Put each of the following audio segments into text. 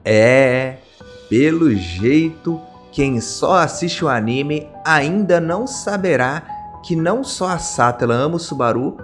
É, pelo jeito, quem só assiste o anime ainda não saberá que não só a Satela ama o Subaru,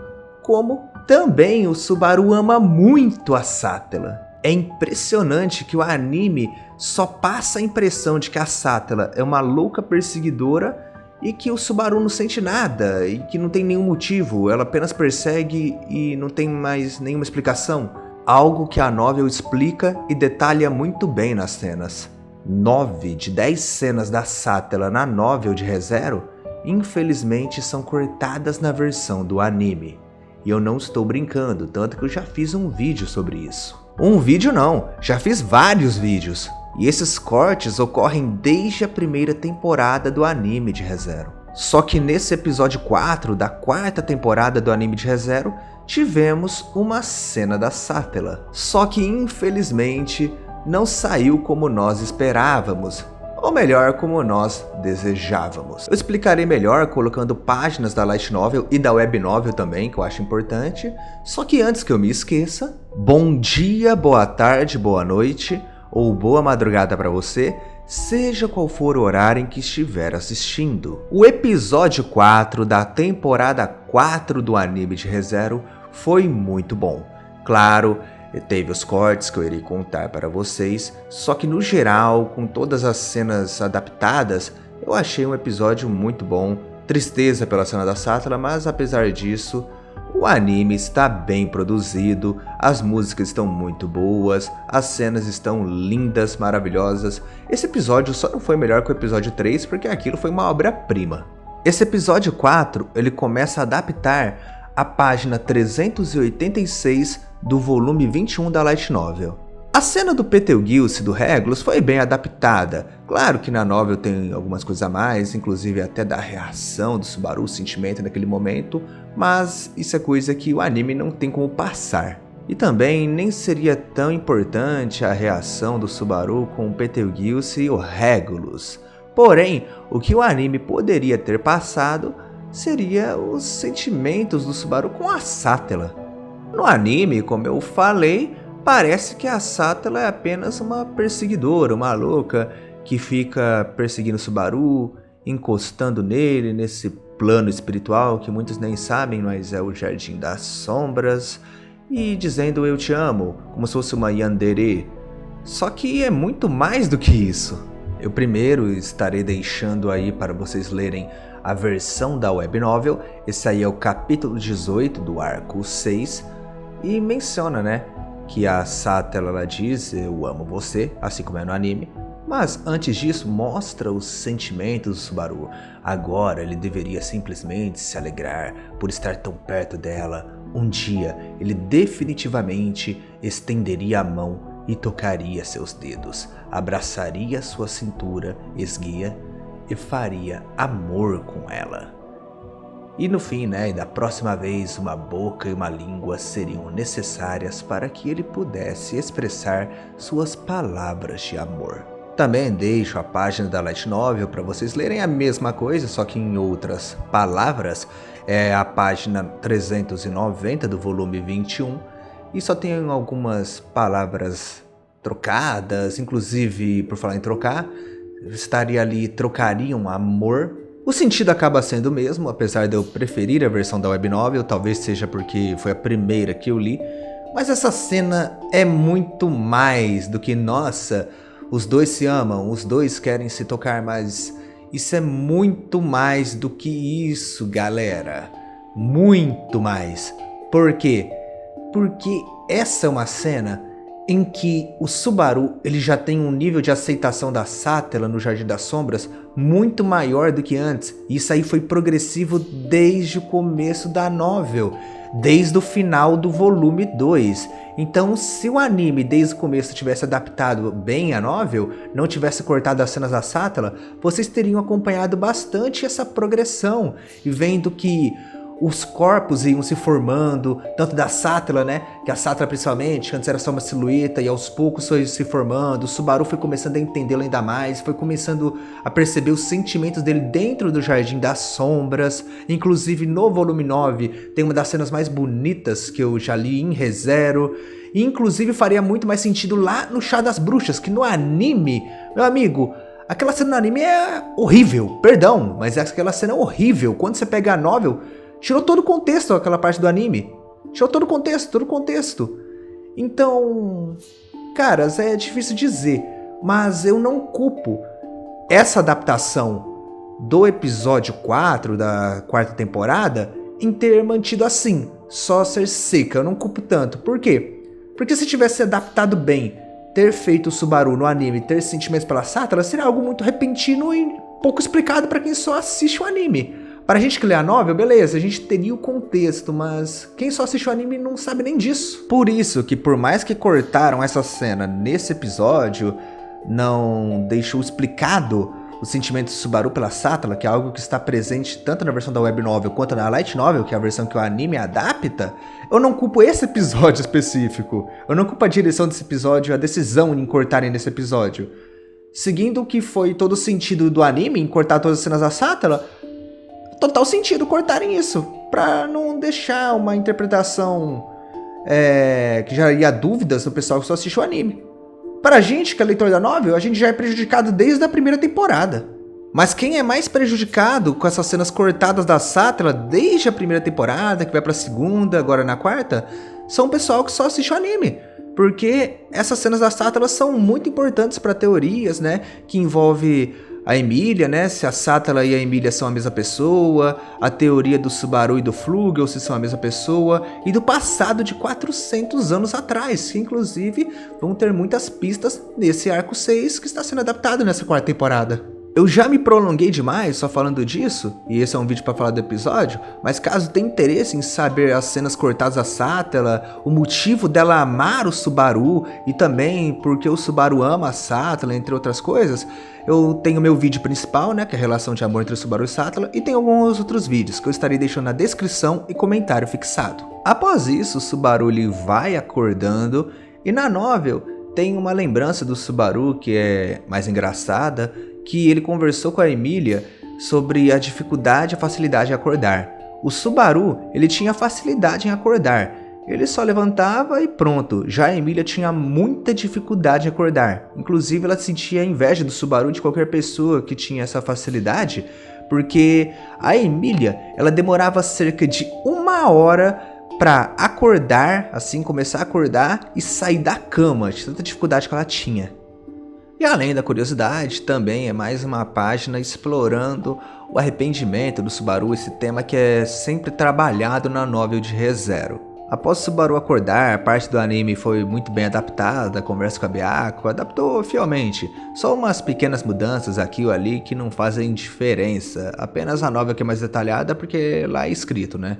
como também o Subaru ama muito a Satela. É impressionante que o anime só passa a impressão de que a Satela é uma louca perseguidora e que o Subaru não sente nada e que não tem nenhum motivo, ela apenas persegue e não tem mais nenhuma explicação. Algo que a novel explica e detalha muito bem nas cenas. 9 de 10 cenas da Satela na novel de ReZero, infelizmente são cortadas na versão do anime. E eu não estou brincando, tanto que eu já fiz um vídeo sobre isso. Um vídeo não, já fiz vários vídeos. E esses cortes ocorrem desde a primeira temporada do anime de ReZero. Só que nesse episódio 4 da quarta temporada do anime de ReZero, tivemos uma cena da Satela. Só que infelizmente não saiu como nós esperávamos. Ou melhor, como nós desejávamos. Eu explicarei melhor colocando páginas da Light Novel e da Web Novel também, que eu acho importante. Só que antes que eu me esqueça, bom dia, boa tarde, boa noite ou boa madrugada para você, seja qual for o horário em que estiver assistindo. O episódio 4 da temporada 4 do anime de ReZero foi muito bom. Claro, teve os cortes que eu irei contar para vocês, só que no geral, com todas as cenas adaptadas, eu achei um episódio muito bom. Tristeza pela cena da Satela, mas apesar disso, o anime está bem produzido, as músicas estão muito boas, as cenas estão lindas, maravilhosas. Esse episódio só não foi melhor que o episódio 3 porque aquilo foi uma obra-prima. Esse episódio 4, ele começa a adaptar a página 386 do volume 21 da Light Novel. A cena do Betelgeuse e do Regulus foi bem adaptada. Claro que na novel tem algumas coisas a mais, inclusive até da reação do Subaru, o sentimento naquele momento, mas isso é coisa que o anime não tem como passar. E também nem seria tão importante a reação do Subaru com o Betelgeuse e o Regulus. Porém, o que o anime poderia ter passado seria os sentimentos do Subaru com a Satela. No anime, como eu falei, parece que a Satela é apenas uma perseguidora, uma louca que fica perseguindo o Subaru, encostando nele nesse plano espiritual que muitos nem sabem, mas é o Jardim das Sombras, e dizendo eu te amo, como se fosse uma yandere. Só que é muito mais do que isso. Eu primeiro estarei deixando aí para vocês lerem a versão da web novel, esse aí é o capítulo 18 do arco 6, e menciona, né, que a Satela ela diz eu amo você, assim como é no anime, mas antes disso mostra os sentimentos do Subaru. Agora ele deveria simplesmente se alegrar por estar tão perto dela. Um dia ele definitivamente estenderia a mão e tocaria seus dedos, abraçaria sua cintura esguia e faria amor com ela. E no fim, né, da próxima vez, uma boca e uma língua seriam necessárias para que ele pudesse expressar suas palavras de amor. Também deixo a página da Light Novel para vocês lerem a mesma coisa, só que em outras palavras. É a página 390 do volume 21 e só tem algumas palavras trocadas, inclusive, por falar em trocar, estaria ali, trocariam amor. O sentido acaba sendo o mesmo, apesar de eu preferir a versão da web novel, talvez seja porque foi a primeira que eu li, mas essa cena é muito mais do que, nossa, os dois se amam, os dois querem se tocar, mas isso é muito mais do que isso, galera. Muito mais. Por quê? Porque essa é uma cena em que o Subaru ele já tem um nível de aceitação da Satela no Jardim das Sombras muito maior do que antes. Isso aí foi progressivo desde o começo da novel, desde o final do volume 2. Então, se o anime desde o começo tivesse adaptado bem a novel, não tivesse cortado as cenas da Satela, vocês teriam acompanhado bastante essa progressão e vendo que os corpos iam se formando, tanto da Sátila, né? Que a Sátila principalmente, antes era só uma silhueta e aos poucos foi se formando. O Subaru foi começando a entendê-lo ainda mais, foi começando a perceber os sentimentos dele dentro do Jardim das Sombras. Inclusive no volume 9 tem uma das cenas mais bonitas que eu já li em ReZero. E inclusive faria muito mais sentido lá no Chá das Bruxas, que no anime, meu amigo... Aquela cena no anime é horrível, perdão, mas aquela cena é horrível. Quando você pega a novel, tirou todo o contexto aquela parte do anime. Tirou todo o contexto. Então, caras, é difícil dizer, mas eu não culpo essa adaptação do episódio 4 da quarta temporada em ter mantido assim, só ser seca. Eu não culpo tanto. Por quê? Porque se tivesse adaptado bem, ter feito o Subaru no anime, ter sentimentos pela Sátila, seria algo muito repentino e pouco explicado para quem só assiste o anime. Para a gente que lê a novel, beleza, a gente teria o contexto, mas quem só assiste o anime não sabe nem disso. Por isso que por mais que cortaram essa cena nesse episódio, não deixou explicado o sentimento do Subaru pela Sátila, que é algo que está presente tanto na versão da web novel quanto na light novel, que é a versão que o anime adapta, eu não culpo esse episódio específico. Eu não culpo a direção desse episódio, a decisão em cortarem nesse episódio. Seguindo o que foi todo o sentido do anime, em cortar todas as cenas da Sátila, total sentido cortarem isso, pra não deixar uma interpretação que geraria dúvidas no pessoal que só assiste o anime. Pra gente, que é leitor da novel, a gente já é prejudicado desde a primeira temporada. Mas quem é mais prejudicado com essas cenas cortadas da Sátila desde a primeira temporada, que vai pra segunda, agora na quarta, são o pessoal que só assiste o anime. Porque essas cenas da Sátila são muito importantes para teorias, né? Que envolve a Emília, né? Se a Sátila e a Emília são a mesma pessoa, a teoria do Subaru e do Flugel se são a mesma pessoa, e do passado de 400 anos atrás, que inclusive vão ter muitas pistas nesse arco 6 que está sendo adaptado nessa quarta temporada. Eu já me prolonguei demais só falando disso, e esse é um vídeo para falar do episódio, mas caso tenha interesse em saber as cenas cortadas da Sátila, o motivo dela amar o Subaru, e também porque o Subaru ama a Sátila, entre outras coisas, eu tenho meu vídeo principal, né, que é a relação de amor entre o Subaru e Sátila, e tem alguns outros vídeos que eu estarei deixando na descrição e comentário fixado. Após isso, o Subaru ele vai acordando, e na novel tem uma lembrança do Subaru que é mais engraçada, que ele conversou com a Emília sobre a dificuldade e a facilidade em acordar. O Subaru, ele tinha facilidade em acordar, ele só levantava e pronto. Já a Emília tinha muita dificuldade em acordar, inclusive ela sentia inveja do Subaru de qualquer pessoa que tinha essa facilidade, porque a Emília, ela demorava cerca de 1 hora para acordar, assim, começar a acordar e sair da cama, de tanta dificuldade que ela tinha. E além da curiosidade, também é mais uma página explorando o arrependimento do Subaru, esse tema que é sempre trabalhado na novel de ReZero. Após o Subaru acordar, a parte do anime foi muito bem adaptada, a conversa com a Byakuya adaptou fielmente, só umas pequenas mudanças aqui ou ali que não fazem diferença, apenas a novel que é mais detalhada porque lá é escrito, né?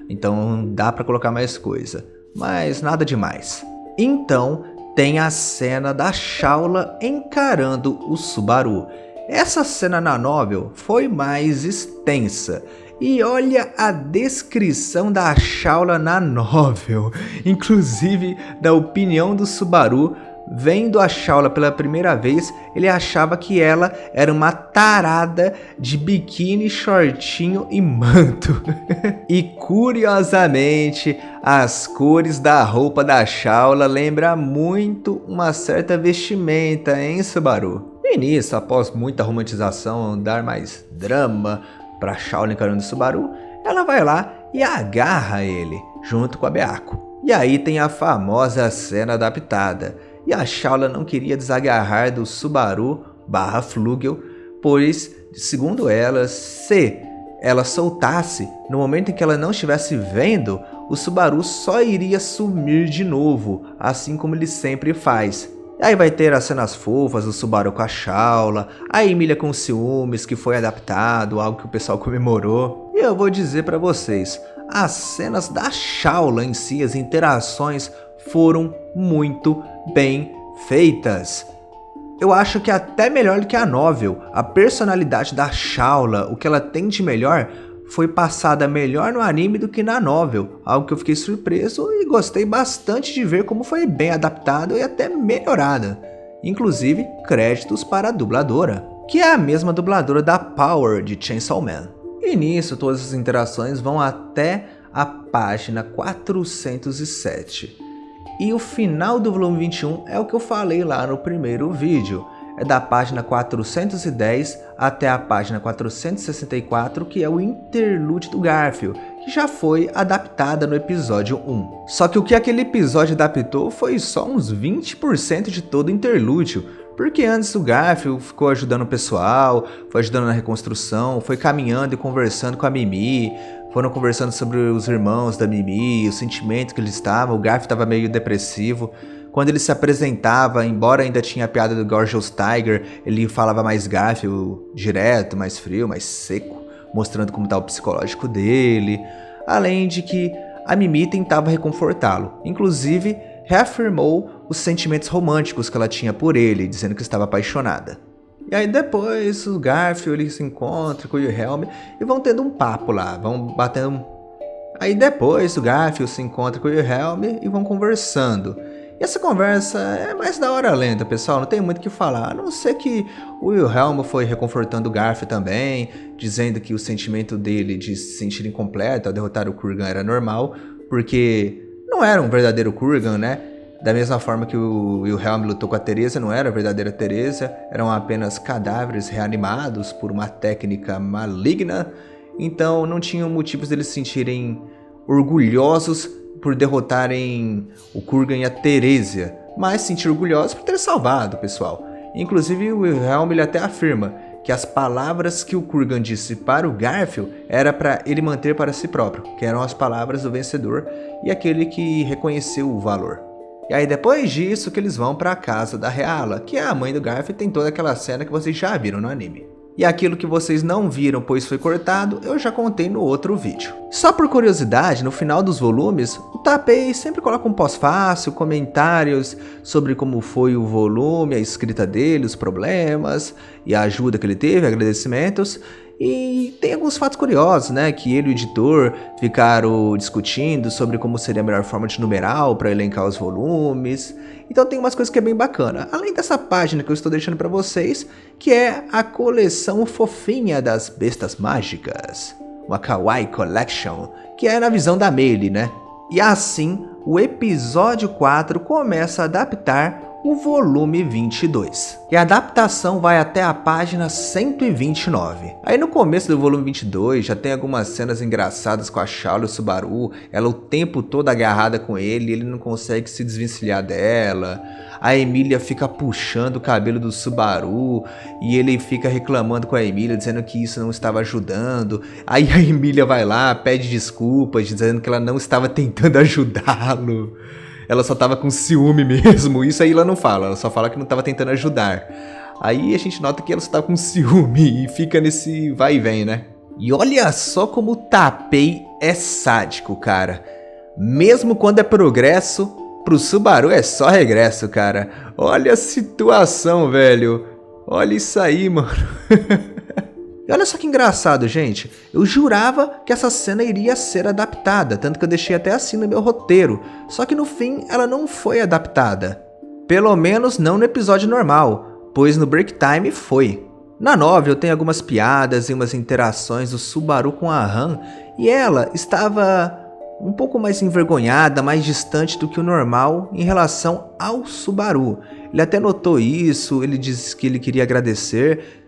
Então dá pra colocar mais coisa, mas nada demais. Então tem a cena da Shaula encarando o Subaru. Essa cena na novel foi mais extensa. E olha a descrição da Shaula na novel. Inclusive, da opinião do Subaru, vendo a Shaula pela primeira vez, ele achava que ela era uma tarada de biquíni, shortinho e manto. E curiosamente, as cores da roupa da Shaula lembram muito uma certa vestimenta, hein, Subaru? E nisso, após muita romantização, dar mais drama pra Shaula encarando o Subaru, ela vai lá e agarra ele, junto com a Byakuya. E aí tem a famosa cena adaptada. E a Shaula não queria desagarrar do Subaru / Flugel, pois, segundo ela, se ela soltasse, no momento em que ela não estivesse vendo, o Subaru só iria sumir de novo, assim como ele sempre faz. E aí vai ter as cenas fofas do Subaru com a Shaula, a Emília com ciúmes, que foi adaptado, algo que o pessoal comemorou. E eu vou dizer pra vocês, as cenas da Shaula em si, as interações, foram muito bem feitas. Eu acho que até melhor do que a novel. A personalidade da Shaula, o que ela tem de melhor, foi passada melhor no anime do que na novel, algo que eu fiquei surpreso e gostei bastante de ver como foi bem adaptado e até melhorada. Inclusive, créditos para a dubladora, que é a mesma dubladora da Power de Chainsaw Man. E nisso, todas as interações vão até a página 407. E o final do volume 21 é o que eu falei lá no primeiro vídeo. É da página 410 até a página 464, que é o interlude do Garfield, que já foi adaptada no episódio 1. Só que o que aquele episódio adaptou foi só uns 20% de todo o interlúdio, porque antes o Garfield ficou ajudando o pessoal, foi ajudando na reconstrução, foi caminhando e conversando com a Mimi, foram conversando sobre os irmãos da Mimi, os sentimentos que eles estavam, o Garfield estava meio depressivo. Quando ele se apresentava, embora ainda tinha a piada do Gorgeous Tiger, ele falava mais Garfield, direto, mais frio, mais seco, mostrando como está o psicológico dele. Além de que a Mimi tentava reconfortá-lo, inclusive reafirmou os sentimentos românticos que ela tinha por ele, dizendo que estava apaixonada. E aí depois o Garfield ele se encontra com o Wilhelm e vão tendo um papo lá, vão batendo. Aí depois o Garfield se encontra com o Wilhelm e vão conversando. E essa conversa é mais da hora lenta, pessoal, não tem muito o que falar, a não ser que o Wilhelm foi reconfortando o Garfield também, dizendo que o sentimento dele de se sentir incompleto ao derrotar o Kurgan era normal, porque não era um verdadeiro Kurgan, né? Da mesma forma que o Wilhelm lutou com a Theresa, não era a verdadeira Theresa, eram apenas cadáveres reanimados por uma técnica maligna, então não tinham motivos deles se sentirem orgulhosos por derrotarem o Kurgan e a Theresia, mas se sentir orgulhosos por ter salvado o pessoal. Inclusive o Wilhelm ele até afirma que as palavras que o Kurgan disse para o Garfield era para ele manter para si próprio, que eram as palavras do vencedor e aquele que reconheceu o valor. E aí depois disso que eles vão para a casa da Reala, que é a mãe do Garfield, tem toda aquela cena que vocês já viram no anime. E aquilo que vocês não viram pois foi cortado, eu já contei no outro vídeo. Só por curiosidade, no final dos volumes, o Tappei sempre coloca um pós-fácil, comentários sobre como foi o volume, a escrita dele, os problemas e a ajuda que ele teve, agradecimentos. E tem alguns fatos curiosos, né? Que ele e o editor ficaram discutindo sobre como seria a melhor forma de numeral para elencar os volumes. Então tem umas coisas que é bem bacana. Além dessa página que eu estou deixando para vocês, que é a coleção fofinha das bestas mágicas. Uma Kawaii Collection, que é na visão da Meili, né? E assim, o episódio 4 começa a adaptar o volume 22. E a adaptação vai até a página 129. Aí no começo do volume 22 já tem algumas cenas engraçadas com a Shaula e o Subaru, ela o tempo todo agarrada com ele, ele não consegue se desvencilhar dela. A Emília fica puxando o cabelo do Subaru e ele fica reclamando com a Emília, dizendo que isso não estava ajudando. Aí a Emília vai lá, pede desculpas, dizendo que ela não estava tentando ajudá-lo. Ela só tava com ciúme mesmo, isso aí ela não fala, ela só fala que não tava tentando ajudar. Aí a gente nota que ela só tava com ciúme e fica nesse vai e vem, né? E olha só como o Tappei é sádico, cara. Mesmo quando é progresso, pro Subaru é só regresso, cara. Olha a situação, velho. Olha isso aí, mano. E olha só que engraçado, gente. Eu jurava que essa cena iria ser adaptada, tanto que eu deixei até assim no meu roteiro. Só que no fim, ela não foi adaptada. Pelo menos não no episódio normal, pois no Break Time foi. Na novel tem algumas piadas e umas interações do Subaru com a Han, e ela estava um pouco mais envergonhada, mais distante do que o normal em relação ao Subaru. Ele até notou isso, ele disse que ele queria agradecer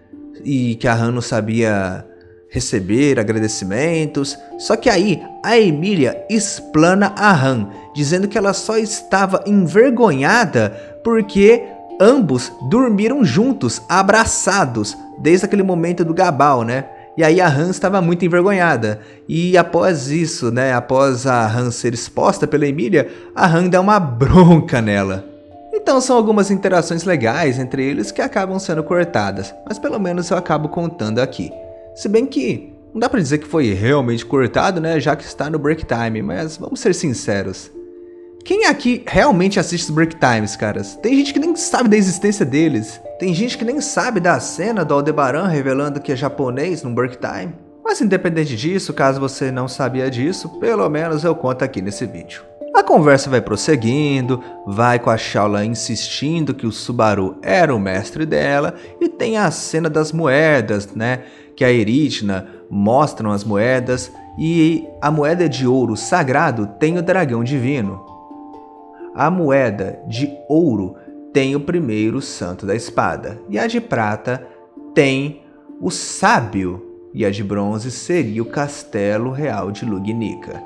e que a Han não sabia receber agradecimentos. Só que aí a Emília explana a Han, dizendo que ela só estava envergonhada porque ambos dormiram juntos, abraçados, desde aquele momento do Gabal, né? E aí a Han estava muito envergonhada. E após isso, né, após a Han ser exposta pela Emília, a Han dá uma bronca nela. Então são algumas interações legais entre eles que acabam sendo cortadas, mas pelo menos eu acabo contando aqui. Se bem que não dá pra dizer que foi realmente cortado, né, já que está no Break Time, mas vamos ser sinceros. Quem aqui realmente assiste os Break Times, caras? Tem gente que nem sabe da existência deles. Tem gente que nem sabe da cena do Aldebaran revelando que é japonês no Break Time. Mas independente disso, caso você não sabia disso, pelo menos eu conto aqui nesse vídeo. A conversa vai prosseguindo, vai com a Shaula insistindo que o Subaru era o mestre dela, e tem a cena das moedas, né? Que a Eritna mostram as moedas, e a moeda de ouro sagrado tem o dragão divino. A moeda de ouro tem o primeiro santo da espada, e a de prata tem o sábio, e a de bronze seria o castelo real de Lugnica.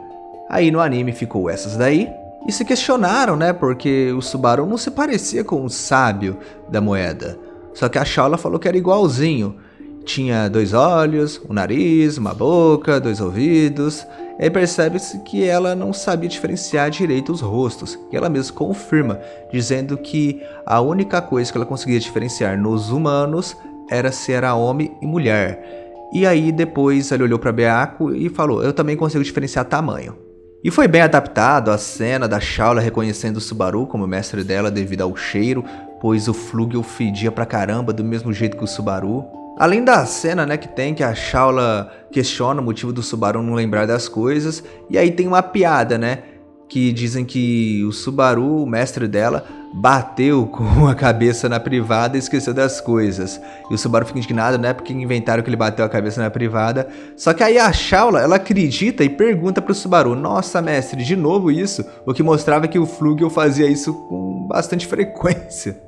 Aí no anime ficou essas daí, e se questionaram, né, porque o Subaru não se parecia com o sábio da moeda. Só que a Shaula falou que era igualzinho. Tinha 2 olhos, um nariz, uma boca, 2 ouvidos. E aí percebe-se que ela não sabia diferenciar direito os rostos. E ela mesma confirma, dizendo que a única coisa que ela conseguia diferenciar nos humanos era se era homem e mulher. E aí depois ele olhou para Beako e falou, eu também consigo diferenciar tamanho. E foi bem adaptado a cena da Shaula reconhecendo o Subaru como mestre dela devido ao cheiro, pois o Flugel fedia pra caramba do mesmo jeito que o Subaru. Além da cena, né, que a Shaula questiona o motivo do Subaru não lembrar das coisas, e aí tem uma piada, né, que dizem que o Subaru, o mestre dela, bateu com a cabeça na privada e esqueceu das coisas. E o Subaru fica indignado, né, porque inventaram que ele bateu a cabeça na privada. Só que aí a Shaula, ela acredita e pergunta pro Subaru, nossa mestre, de novo isso? O que mostrava que o Flugel fazia isso com bastante frequência.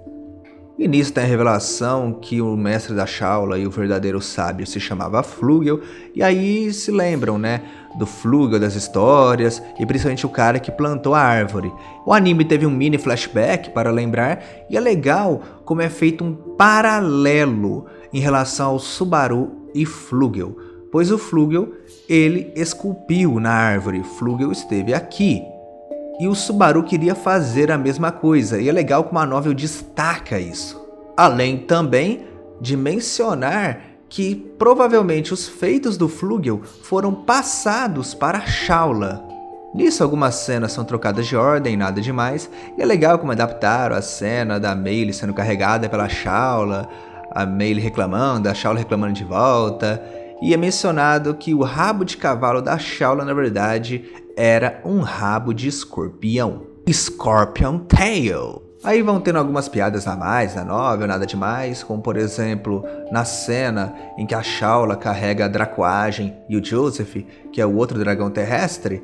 E nisso tem a revelação que o mestre da Shaula e o verdadeiro sábio se chamava Flugel, e aí se lembram, né, do Flugel, das histórias, e principalmente o cara que plantou a árvore. O anime teve um mini flashback para lembrar, e é legal como é feito um paralelo em relação ao Subaru e Flugel, pois o Flugel, ele esculpiu na árvore, Flugel esteve aqui. E o Subaru queria fazer a mesma coisa, e é legal como a novel destaca isso. Além também de mencionar que provavelmente os feitos do Flugel foram passados para a Shaula. Nisso algumas cenas são trocadas de ordem, nada demais, e é legal como adaptaram a cena da Meili sendo carregada pela Shaula, a Meili reclamando, a Shaula reclamando de volta. E é mencionado que o rabo de cavalo da Shaula, na verdade, era um rabo de escorpião. Scorpion Tail. Aí vão tendo algumas piadas a mais na novel, nada demais, como por exemplo, na cena em que a Shaula carrega a Dracoagem e o Joseph, que é o outro dragão terrestre,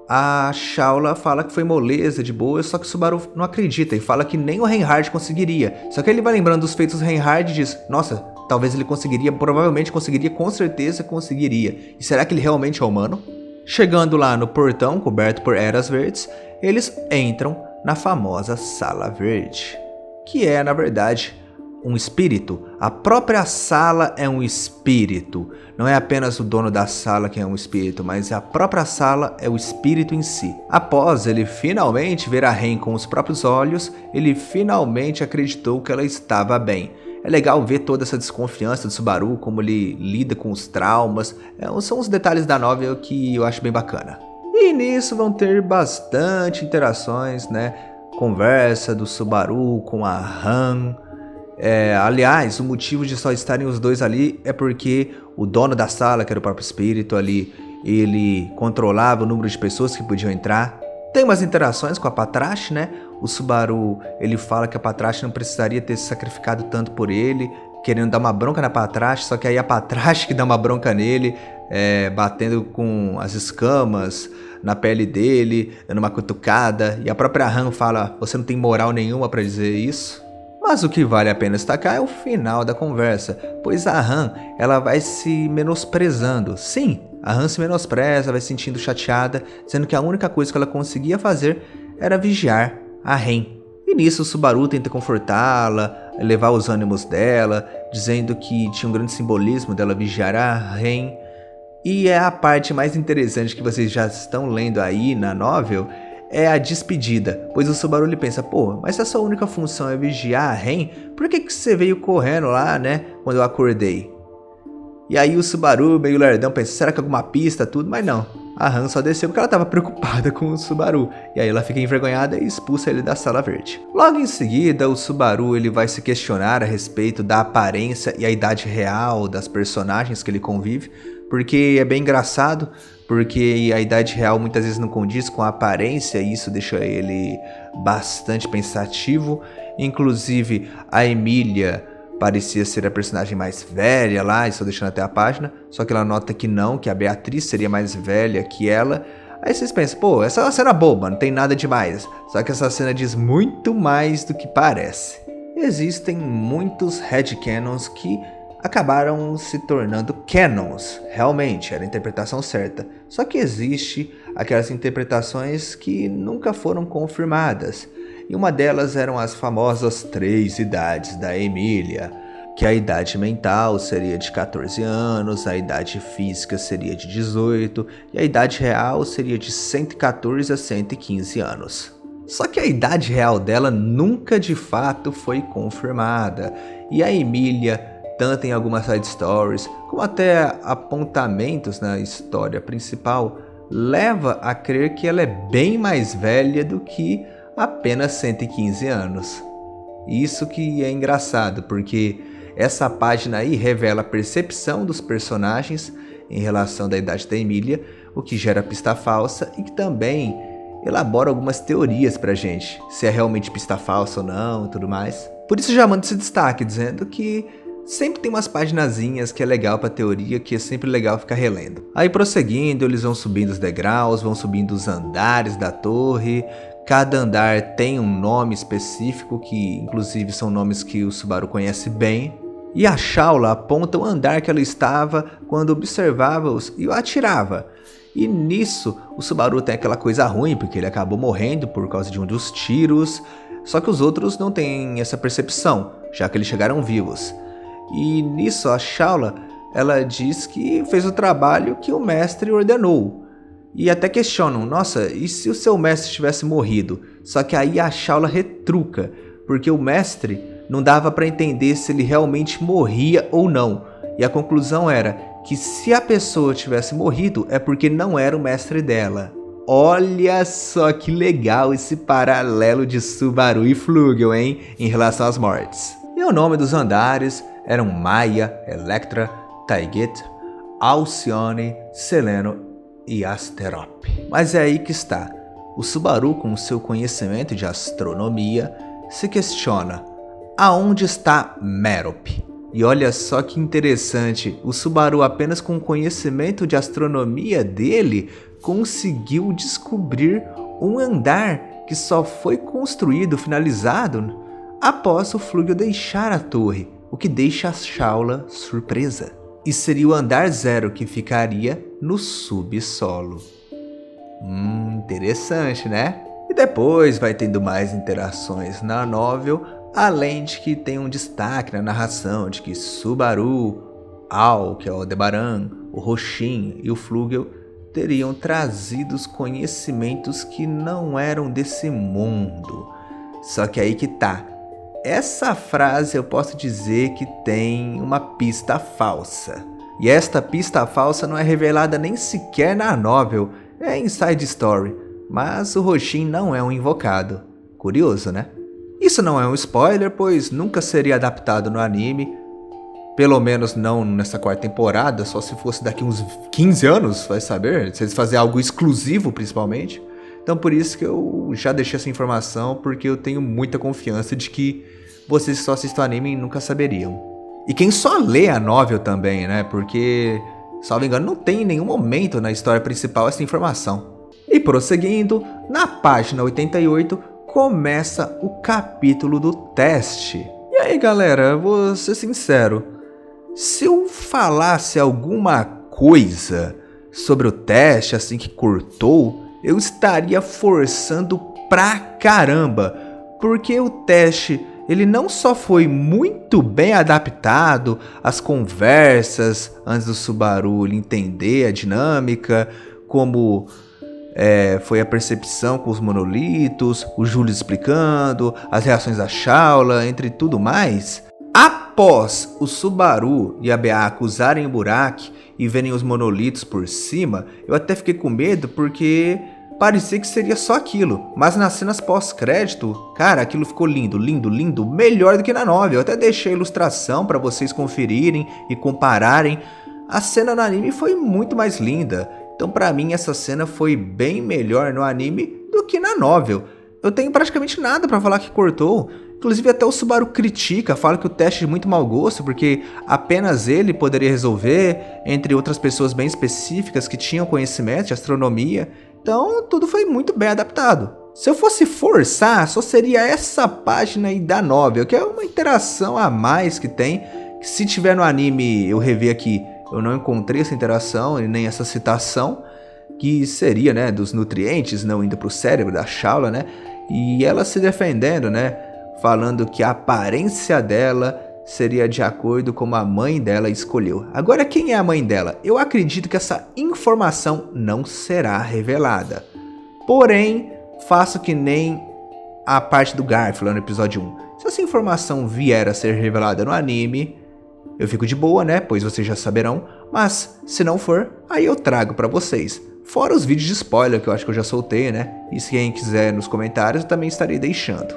a Shaula fala que foi moleza, de boa, só que o Subaru não acredita e fala que nem o Reinhard conseguiria. Só que ele vai lembrando dos feitos do Reinhard e diz, nossa, talvez ele conseguiria, provavelmente conseguiria, com certeza conseguiria. E será que ele realmente é humano? Chegando lá no portão, coberto por eras verdes, eles entram na famosa Sala Verde, que é, na verdade, um espírito. A própria sala é um espírito. Não é apenas o dono da sala que é um espírito, mas a própria sala é o espírito em si. Após ele finalmente ver a Ren com os próprios olhos, ele finalmente acreditou que ela estava bem. É legal ver toda essa desconfiança do Subaru, como ele lida com os traumas. São os detalhes da novel que eu acho bem bacana. E nisso vão ter bastante interações, né? Conversa do Subaru com a Han. Aliás, o motivo de só estarem os dois ali é porque o dono da sala, que era o próprio espírito ali, ele controlava o número de pessoas que podiam entrar. Tem umas interações com a Patrasche, né? O Subaru, ele fala que a Patrasche não precisaria ter se sacrificado tanto por ele, querendo dar uma bronca na Patrasche, só que aí a Patrasche que dá uma bronca nele, batendo com as escamas na pele dele, dando uma cutucada, e a própria Han fala, você não tem moral nenhuma pra dizer isso. Mas o que vale a pena destacar é o final da conversa, pois a Han, ela vai se menosprezando. Sim, a Han se menospreza, vai se sentindo chateada, dizendo que a única coisa que ela conseguia fazer era vigiar a Ren. E nisso o Subaru tenta confortá-la, elevar os ânimos dela, dizendo que tinha um grande simbolismo dela vigiar a Ren. E é a parte mais interessante que vocês já estão lendo aí na novel, é a despedida, pois o Subaru ele pensa, pô, mas se a sua única função é vigiar a Ren, por que você veio correndo lá, né, quando eu acordei? E aí o Subaru, meio lerdão, pensa, será que alguma pista, tudo? Mas não, a Han só desceu porque ela estava preocupada com o Subaru, e aí ela fica envergonhada e expulsa ele da Sala Verde. Logo em seguida, o Subaru ele vai se questionar a respeito da aparência e a idade real das personagens que ele convive, porque é bem engraçado, porque a idade real muitas vezes não condiz com a aparência e isso deixa ele bastante pensativo. Inclusive, a Emília parecia ser a personagem mais velha lá, estou deixando até a página, só que ela nota que não, que a Beatriz seria mais velha que ela. Aí vocês pensam, pô, essa é uma cena boba, não tem nada demais. Só que essa cena diz muito mais do que parece. Existem muitos headcanons que acabaram se tornando canons. Realmente, era a interpretação certa. Só que existe aquelas interpretações que nunca foram confirmadas. E uma delas eram as famosas 3 idades da Emília, que a idade mental seria de 14 anos, a idade física seria de 18 e a idade real seria de 114 a 115 anos. Só que a idade real dela nunca de fato foi confirmada, e a Emília, tanto em algumas side stories, como até apontamentos na história principal, leva a crer que ela é bem mais velha do que apenas 115 anos. Isso que é engraçado, porque essa página aí revela a percepção dos personagens em relação da idade da Emília, o que gera pista falsa e que também elabora algumas teorias pra gente, se é realmente pista falsa ou não e tudo mais. Por isso já mando esse destaque, dizendo que sempre tem umas paginazinhas que é legal pra teoria, que é sempre legal ficar relendo. Aí prosseguindo, eles vão subindo os degraus, vão subindo os andares da torre. Cada andar tem um nome específico, que inclusive são nomes que o Subaru conhece bem. E a Shaula aponta o andar que ela estava quando observava-os e o atirava. E nisso o Subaru tem aquela coisa ruim, porque ele acabou morrendo por causa de um dos tiros. Só que os outros não têm essa percepção, já que eles chegaram vivos. E nisso a Shaula, ela diz que fez o trabalho que o mestre ordenou. E até questionam, nossa, e se o seu mestre tivesse morrido? Só que aí a Shaula retruca, porque o mestre não dava para entender se ele realmente morria ou não. E a conclusão era que se a pessoa tivesse morrido é porque não era o mestre dela. Olha só que legal esse paralelo de Subaru e Flugel, hein, em relação às mortes. E o nome dos andares eram Maia, Electra, Taiget, Alcione, Seleno e Asterop. Mas é aí que está. O Subaru, com seu conhecimento de astronomia, se questiona: aonde está Merope? E olha só que interessante, o Subaru, apenas com o conhecimento de astronomia dele, conseguiu descobrir um andar que só foi construído, finalizado, após o Flugel deixar a torre, o que deixa a Shaula surpresa. E seria o andar 0, que ficaria no subsolo. Interessante, né? E depois vai tendo mais interações na novel, além de que tem um destaque na narração de que Subaru, Al, que é o Aldebaran, o Roshin e o Flugel teriam trazido os conhecimentos que não eram desse mundo. Só que aí que tá. Essa frase eu posso dizer que tem uma pista falsa. E esta pista falsa não é revelada nem sequer na novel, é em side story. Mas o Roshin não é um invocado. Curioso, né? Isso não é um spoiler, pois nunca seria adaptado no anime. Pelo menos não nessa 4ª temporada, só se fosse daqui uns 15 anos, vai saber. Se eles fazerem algo exclusivo, principalmente. Então por isso que eu já deixei essa informação, porque eu tenho muita confiança de que vocês que só assistem o anime nunca saberiam. E quem só lê a novel também, né? Porque, salvo engano, não tem em nenhum momento na história principal essa informação. E prosseguindo, na página 88 começa o capítulo do teste. E aí galera, vou ser sincero, se eu falasse alguma coisa sobre o teste assim que cortou, eu estaria forçando pra caramba, porque o teste ele não só foi muito bem adaptado às conversas antes do Subaru entender a dinâmica, como foi a percepção com os monolitos, o Júlio explicando, as reações da Shaula, entre tudo mais. Após o Subaru e a Beako usarem o Buraki e verem os monolitos por cima, eu até fiquei com medo porque parecia que seria só aquilo. Mas nas cenas pós-crédito, cara, aquilo ficou lindo, lindo, lindo, melhor do que na novel. Eu até deixei a ilustração para vocês conferirem e compararem. a cena no anime foi muito mais linda. Então pra mim essa cena foi bem melhor no anime do que na novel. Eu tenho praticamente nada pra falar que cortou. Inclusive até o Subaru critica, fala que o teste é de muito mau gosto, porque apenas ele poderia resolver, entre outras pessoas bem específicas que tinham conhecimento de astronomia. Então tudo foi muito bem adaptado. Se eu fosse forçar, só seria essa página aí da novel, que é uma interação a mais que tem, que se tiver no anime eu rever aqui, eu não encontrei essa interação e nem essa citação, que seria, né, dos nutrientes não indo pro cérebro da Shaula, né, e ela se defendendo, né, falando que a aparência dela seria de acordo com como a mãe dela escolheu. Agora, quem é a mãe dela? Eu acredito que essa informação não será revelada. Porém, faço que nem a parte do Garfield lá no episódio 1. Se essa informação vier a ser revelada no anime, eu fico de boa, né? Pois vocês já saberão. Mas, se não for, aí eu trago pra vocês. Fora os vídeos de spoiler que eu acho que eu já soltei, né? E se quem quiser nos comentários, eu também estarei deixando.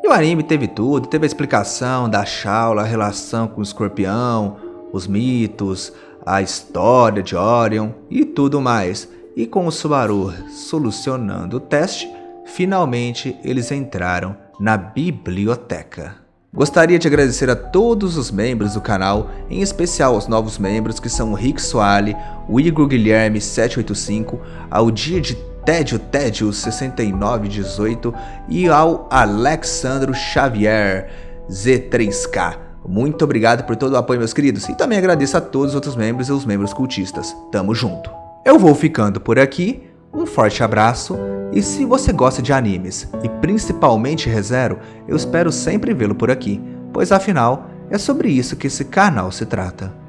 E o anime teve tudo, teve a explicação da Shaula, a relação com o escorpião, os mitos, a história de Orion e tudo mais. E com o Subaru solucionando o teste, finalmente eles entraram na biblioteca. Gostaria de agradecer a todos os membros do canal, em especial aos novos membros que são o Rick Soale, o Igor Guilherme 785, ao Dia de Tédio 6918 e ao Alexandro Xavier Z3K. Muito obrigado por todo o apoio, meus queridos, e também agradeço a todos os outros membros e os membros cultistas. Tamo junto! Eu vou ficando por aqui, um forte abraço, e se você gosta de animes, e principalmente ReZero, eu espero sempre vê-lo por aqui, pois afinal, é sobre isso que esse canal se trata.